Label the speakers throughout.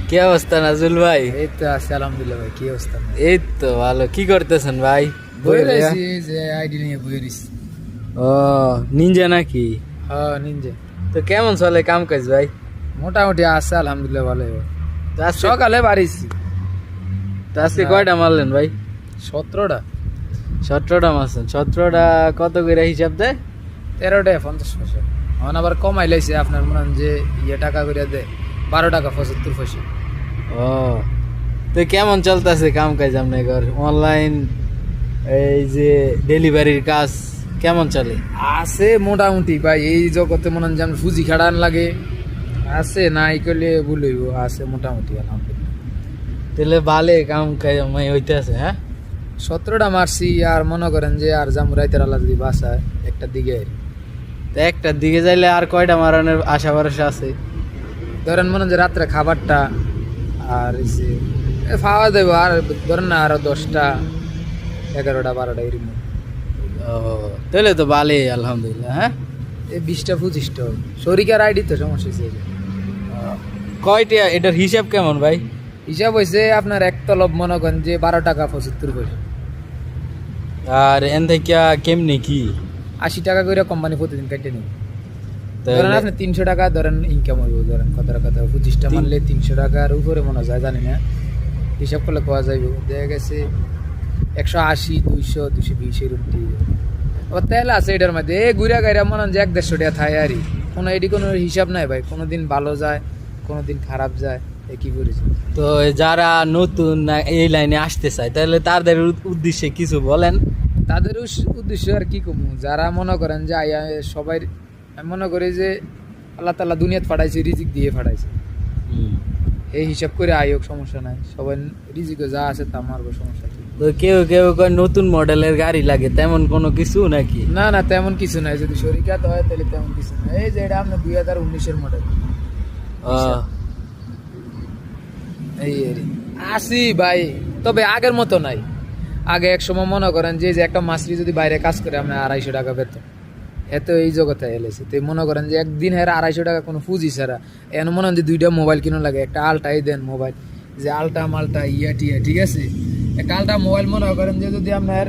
Speaker 1: কি অবস্থা নাজুল ভাই?
Speaker 2: এই তো আছে আলহামদুলিল্লাহ ভাই। কি অবস্থা?
Speaker 1: এই তো ভালো। কি করতেছেন ভাই?
Speaker 2: বই রয়েছি যে আইডি নিয়ে বই রয়েছি।
Speaker 1: ও নিনজা নাকি?
Speaker 2: হ্যাঁ নিনজা।
Speaker 1: তো কেমন চলে কাম কাজ ভাই?
Speaker 2: মোটামুটি আছে আলহামদুলিল্লাহ ভালো।
Speaker 1: তো আজকে
Speaker 2: সকালে বাড়িছি।
Speaker 1: কয়টা মারলেন ভাই?
Speaker 2: 17টা।
Speaker 1: 17টা মারছেন। 17টা কত করে হিসাব দেয়?
Speaker 2: 13টা 50 পয়সা। এখন আবার কমাই লাইছে আপনার মনে হয় যে টাকা করে দেয় 12 টাকা 75 পয়সা।
Speaker 1: ও তো কেমন চলতেছে কাম কাজ আপনার? অনলাইন এই যে ডেলিভারির কাজ কেমন চলে?
Speaker 2: আছে মোটামুটি ভাই। এই জগতে মনে হয় যেমন ফুজি খাড়ান লাগে আছে, নাই করলে বলইব আছে মোটামুটি আলহামদুলিল্লাহ।
Speaker 1: তাহলে ভালো কাম কাজ হইতে আছে। হ্যাঁ
Speaker 2: 17টা মারছি। আর মনে করেন যে আর জামু রাইতের আল্লাহ যদি বাসায় একটার দিকে
Speaker 1: তো একটার দিকে যাইলে আর কয়টা মারানোর আশা ভরসা আছে?
Speaker 2: ধরেন মনে হয় যে রাত্রে খাবারটা আর খাওয়া দেবো আর ধরেন না আরো 10টা 11টা 12টা এরকম।
Speaker 1: ও তাহলে তো ভালোই আলহামদুলিল্লাহ। হ্যাঁ
Speaker 2: এই 20টা 25টা শরিকার আইডি তো সমস্যা হয়েছে।
Speaker 1: কয়টা এটার হিসাব কেমন ভাই?
Speaker 2: হিসাব হয়েছে আপনার এক তলব মনে করেন যে 12 টাকা 75 পয়সা।
Speaker 1: আর এন থেকে কেমনি কি
Speaker 2: 80 টাকা করে কোম্পানি প্রতিদিন কেটে নেবে।
Speaker 1: তাহলে-
Speaker 2: ধরেন আপনি 300 টাকা ধরেন ইনকাম হইব। ধরেন কত টাকা 25টা মারলে 300 টাকার উপরে মনে যায় জানি না, হিসাব করলে পাওয়া যাইব। দেখা গেছে 180 200 220 এরকম। আবার তেল আছে এটার মধ্যে ঘুরা গাইরা মনে হয় যে 150 টাকা থায় আরই। কোনো এটি কোনো হিসাব নাই ভাই। কোনো দিন ভালো যায়, কোনো দিন খারাপ যায়। কি করেছে
Speaker 1: তো যারা নতুন এই লাইনে আসতে চায় তাহলে তাদের উদ্দেশ্যে কিছু বলেন।
Speaker 2: তাদের উদ্দেশ্য আর কি কমু, যারা মনে করেন যে সবাই আমি মনে করি যে আল্লাহ তাআলা দুনিয়াত পাঠাইছে, রিজিক দিয়ে পাঠাইছে। এই হিসাব করে আয়োগ সমস্যা নাই। সবাই রিজিকে যা আছে তা মারবো, সমস্যা কি?
Speaker 1: তো কেউ কেউ কয় নতুন মডেলের গাড়ি লাগে, তেমন কোনো কিছু নাকি?
Speaker 2: না না তেমন কিছু নাই। যদি শরিকাত হয় তাহলে তেমন কিছু নাই। এই যে এটা আপনার 2019-এর মডেল। এই আসি ভাই, তবে আগের মতো নাই। আগে এক সময় মনে করেন যে একটা মাছরি যদি বাইরে কাজ করে আমরা 250 টাকা বেতন, এত এই জগতে এলেছে। তো মনে করেন যে একদিন হেরা 250 টাকা কোনো পুঁজি ছাড়া এন মনে হয় যে 2টা মোবাইল কিনো লাগে। একটা আলটাই দেন মোবাইল, যে আলটা মালটা টিয়া ঠিক আছে। একটা আলটা মোবাইল মনে করেন যে যদি আপনার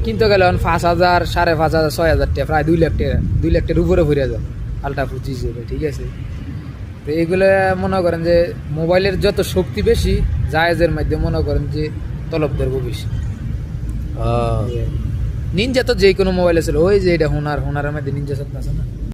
Speaker 2: কিনতে গেলে 5,000 5,500 6,000 টাকা, প্রায় 2 লাখ টাকা, 2 লাখ টাকার উপরে ঘুরে যায় আলটা পুঁজি হিসেবে, ঠিক আছে। তো এইগুলো মনে করেন যে মোবাইলের যত শক্তি বেশি, জায়েজের মধ্যে মনে করেন যে তলব ধরবো বেশি। নিনজা তো যে কোনো মোবাইল আছে, ওই যে এটা হুনারের মধ্যে নিনজা সব আছে না।